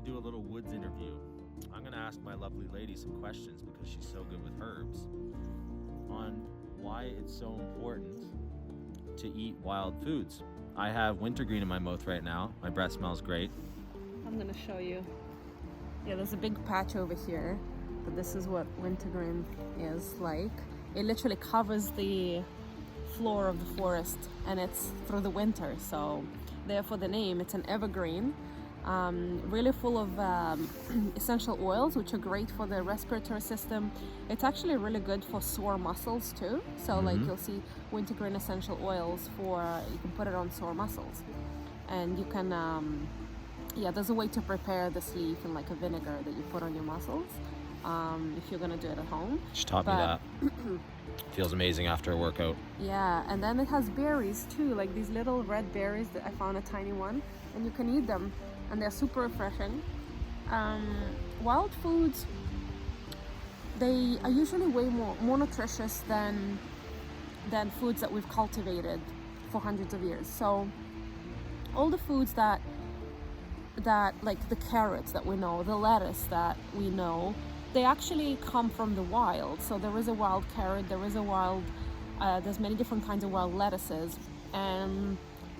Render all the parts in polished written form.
do a little woods interview. I'm going to ask my lovely lady some questions because she's so good with herbs on why it's so important to eat wild foods. I have wintergreen in my mouth right now. My breath smells great. I'm going to show you. Yeah, there's a big patch over here, but this is what wintergreen is like. It literally covers the floor of the forest, and it's through the winter, so therefore the name. It's an evergreen, really full of essential oils, which are great for the respiratory system. It's actually really good for sore muscles too, so like you'll see wintergreen essential oils for, you can put it on sore muscles, and you can there's a way to prepare this leaf in like a vinegar that you put on your muscles, if you're gonna do it at home. She taught me that. Feels amazing after a workout. Yeah, and then it has berries too, like these little red berries that I found, a tiny one, and you can eat them, and they're super refreshing. Wild foods, they are usually way more nutritious than foods that we've cultivated for hundreds of years. So all the foods that like the carrots that we know, the lettuce that we know, they actually come from the wild. So there is a wild carrot, there is a wild, there's many different kinds of wild lettuces. And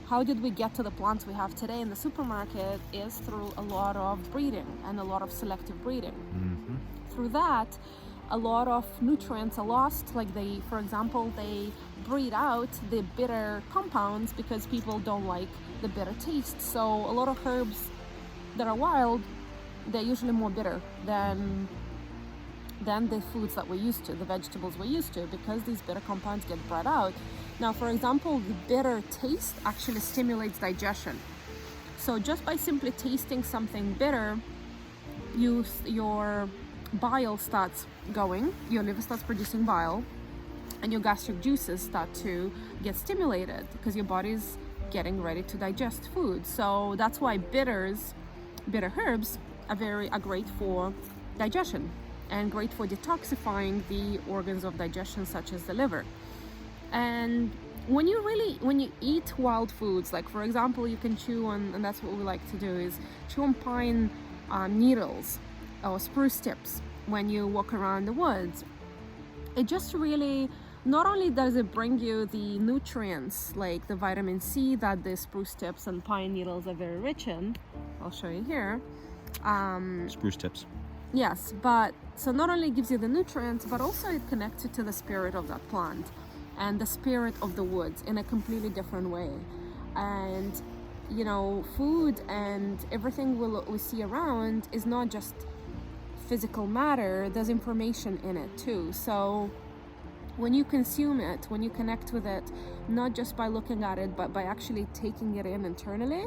how did we get to the plants we have today in the supermarket is through a lot of breeding and a lot of selective breeding. Through that, a lot of nutrients are lost. Like for example, they breed out the bitter compounds because people don't like the bitter taste. So a lot of herbs that are wild, they're usually more bitter than the foods that we're used to, the vegetables we're used to, because these bitter compounds get bred out. Now, for example, the bitter taste actually stimulates digestion. So just by simply tasting something bitter, your bile starts going, your liver starts producing bile, and your gastric juices start to get stimulated because your body's getting ready to digest food. So that's why bitter herbs are great for digestion and great for detoxifying the organs of digestion, such as the liver. And when you eat wild foods, like for example, you can chew on, and that's what we like to do, is chew on pine needles or spruce tips when you walk around the woods. It just really, not only does it bring you the nutrients like the vitamin C that the spruce tips and pine needles are very rich in, I'll show you here. Spruce tips. Yes, but so not only gives you the nutrients, but also it connects you to the spirit of that plant and the spirit of the woods in a completely different way. And you know, food and everything we see around is not just physical matter, there's information in it too. So when you consume it, when you connect with it, not just by looking at it, but by actually taking it in internally,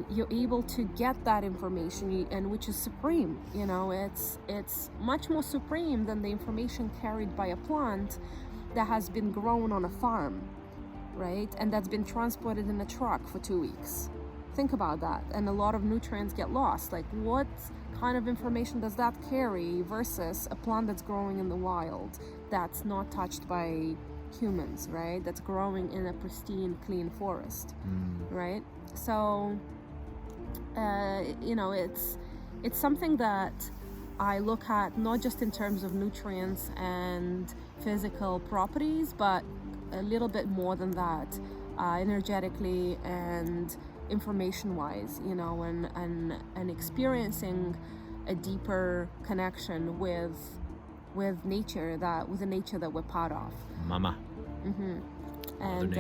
you're able to get that information, and which is supreme. You know, it's much more supreme than the information carried by a plant that has been grown on a farm, right? And that's been transported in a truck for 2 weeks. Think about that. And a lot of nutrients get lost. Like, what kind of information does that carry versus a plant that's growing in the wild, that's not touched by humans, right? That's growing in a pristine, clean forest, right? So, you know, it's something that I look at not just in terms of nutrients and physical properties, but a little bit more than that, energetically and information-wise, you know, and experiencing a deeper connection with nature, with the nature that we're part of. Mama. And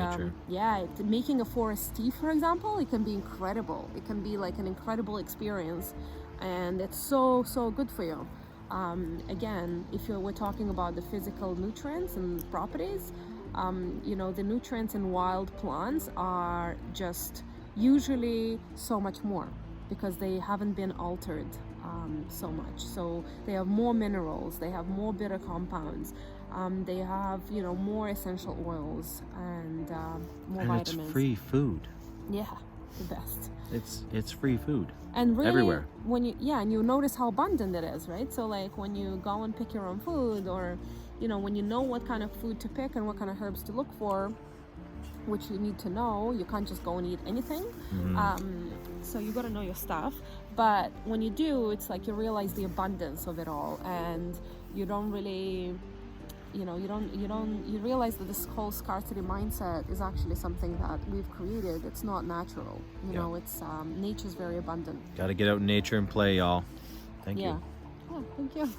making a forest tea, for example, it can be incredible. It can be like an incredible experience, and it's so good for you. Again, if we're talking about the physical nutrients and properties, you know, the nutrients in wild plants are just usually so much more because they haven't been altered so much. So they have more minerals, they have more bitter compounds, they have, you know, more essential oils and more vitamins. It's free food. Yeah, the best. It's free food. And really, everywhere. When you notice how abundant it is, right? So like when you go and pick your own food, or you know, when you know what kind of food to pick and what kind of herbs to look for, which you need to know. You can't just go and eat anything. So you got to know your stuff. But when you do, it's like you realize the abundance of it all, and you don't really, you realize that this whole scarcity mindset is actually something that we've created. It's not natural. You know, it's nature's very abundant. Got to get out in nature and play, y'all. Thank you. Yeah, thank you.